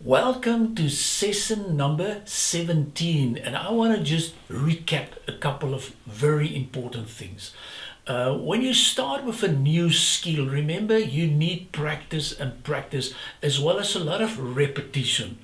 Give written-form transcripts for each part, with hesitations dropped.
Welcome to session number 17, and I want to just recap a couple of very important things. When you start with a new skill, remember you need practice and practice as well as a lot of repetition.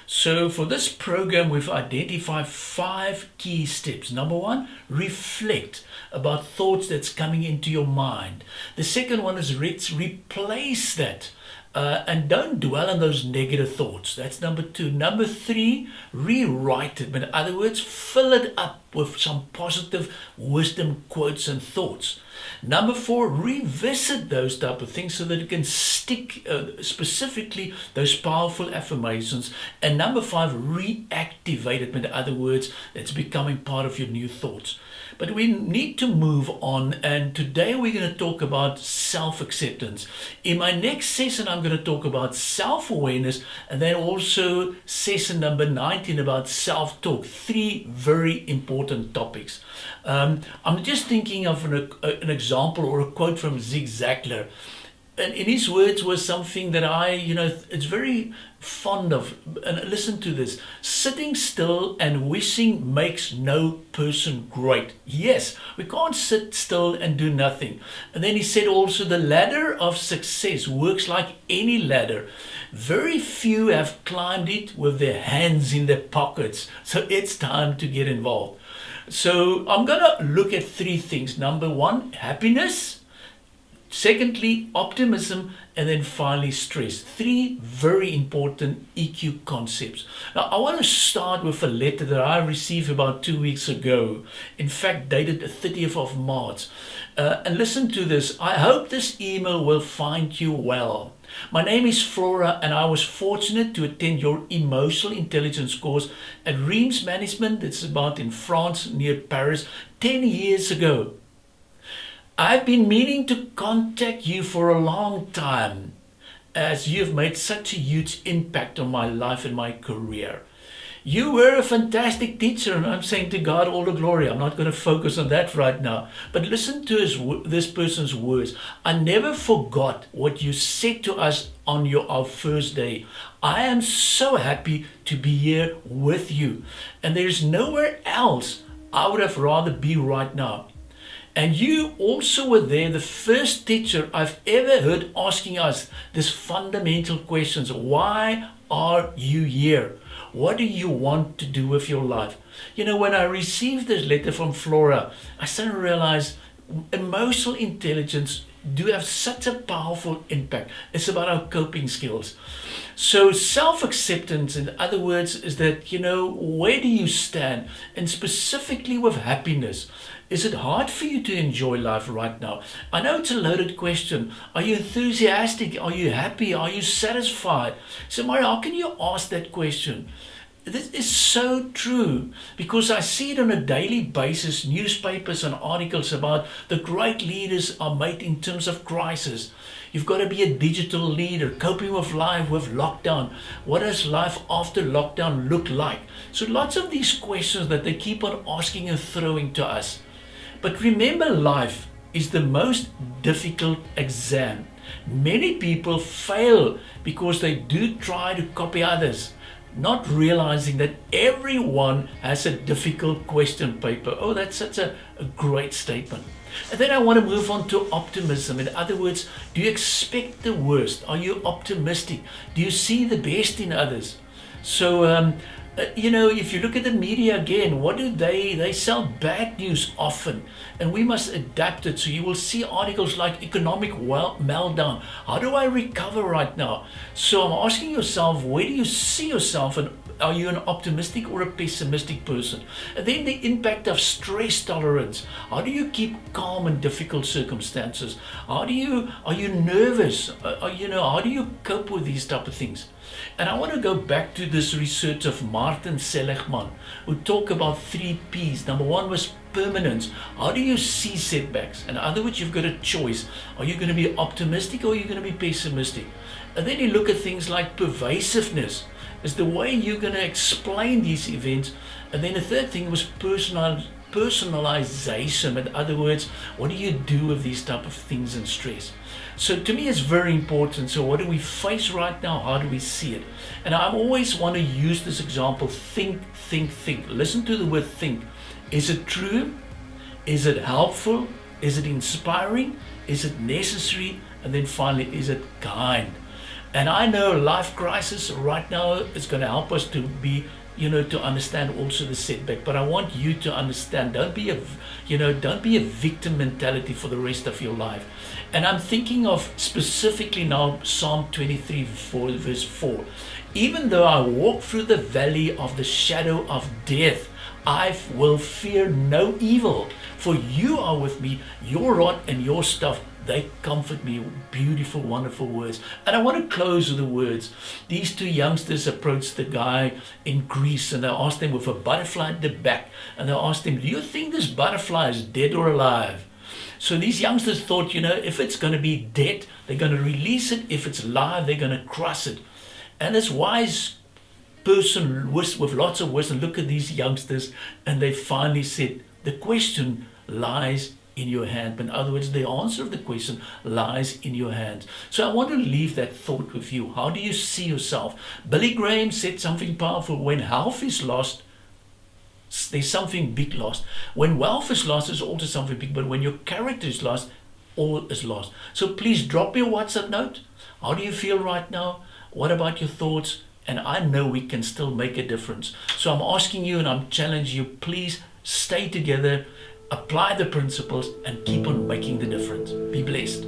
So for this program, we've identified 5 key steps. Number 1, reflect about thoughts that's coming into your mind. The second one is replace that. And don't dwell on those negative thoughts. That's number 2. Number 3, rewrite it. In other words, fill it up with some positive wisdom quotes and thoughts. Number 4, revisit those type of things so that it can stick, specifically those powerful affirmations. And number 5, reactivate it. In other words, it's becoming part of your new thoughts. But we need to move on, and today we're going to talk about self-acceptance. In my next session, I'm going to talk about self-awareness, and then also session number 19 about self-talk. 3 very important topics. I'm just thinking of an example or a quote from Zig Ziglar. And in his words was something that it's very fond of. And listen to this. Sitting still and wishing makes no person great. Yes, we can't sit still and do nothing. And then he said also the ladder of success works like any ladder. Very few have climbed it with their hands in their pockets. So it's time to get involved. So I'm going to look at 3 things. Number 1, happiness. Secondly, optimism, and then finally stress. 3 very important EQ concepts. Now, I want to start with a letter that I received about 2 weeks ago. In fact, dated the 30th of March. And listen to this. I hope this email will find you well. My name is Flora, and I was fortunate to attend your emotional intelligence course at Reims Management. It's about in France, near Paris, 10 years ago. I've been meaning to contact you for a long time, as you've made such a huge impact on my life and my career. You were a fantastic teacher, and I'm saying to God all the glory. I'm not going to focus on that right now. But listen to this person's words. I never forgot what you said to us on our first day. I am so happy to be here with you, and there's nowhere else I would have rather be right now. And you also were there, the first teacher I've ever heard asking us these fundamental questions. Why are you here? What do you want to do with your life? You know, when I received this letter from Flora, I suddenly realized emotional intelligence do have such a powerful impact. It's about our coping skills. So self-acceptance, in other words, is that, where do you stand? And specifically with happiness. Is it hard for you to enjoy life right now? I know it's a loaded question. Are you enthusiastic? Are you happy? Are you satisfied? So Mario, how can you ask that question? This is so true because I see it on a daily basis, newspapers and articles about the great leaders are made in terms of crisis. You've got to be a digital leader, coping with life with lockdown. What does life after lockdown look like? So lots of these questions that they keep on asking and throwing to us. But remember, life is the most difficult exam. Many people fail because they do try to copy others, not realizing that everyone has a difficult question paper. Oh, that's such a great statement. And then I want to move on to optimism. In other words, do you expect the worst? Are you optimistic? Do you see the best in others? So, if you look at the media again, what do they sell bad news often, and we must adapt it. So you will see articles like economic meltdown. How do I recover right now? So I'm asking yourself, where do you see yourself, and are you an optimistic or a pessimistic person? And then the impact of stress tolerance. How do you keep calm in difficult circumstances? Are you nervous? How do you cope with these type of things? And I want to go back to this research of Martin Seligman, who talk about 3 P's. Number 1 was permanence. How do you see setbacks? In other words, you've got a choice. Are you going to be optimistic or are you going to be pessimistic? And then you look at things like pervasiveness. Is the way you're going to explain these events. And then the third thing was personalization. In other words, what do you do with these type of things and stress? So to me, it's very important. So what do we face right now? How do we see it? And I always want to use this example: think, think, think. Listen to the word think. Is it true? Is it helpful? Is it inspiring? Is it necessary? And then finally, is it kind? And I know life crisis right now is going to help us to be, to understand also the setback. But I want you to understand, don't be a victim mentality for the rest of your life. And I'm thinking of specifically now Psalm 23, verse 4. Even though I walk through the valley of the shadow of death, I will fear no evil, for you are with me. Your rod and your staff, they comfort me. Beautiful, wonderful words. And I want to close with the words. These two youngsters approached the guy in Greece, and they asked him with a butterfly at the back. And they asked him, do you think this butterfly is dead or alive? So these youngsters thought, if it's going to be dead, they're going to release it. If it's alive, they're going to crush it. And this wise person with lots of wisdom look at these youngsters, and they finally said, the question lies in your hand. In other words, the answer of the question lies in your hands. So I want to leave that thought with you. How do you see yourself? Billy Graham said something powerful: when health is lost, there's something big lost. When wealth is lost, there's also something big. But when your character is lost, all is lost. So please drop me a WhatsApp note. How do you feel right now? What about your thoughts? And I know we can still make a difference. So I'm asking you and I'm challenging you, please stay together, apply the principles, and keep on making the difference. Be blessed.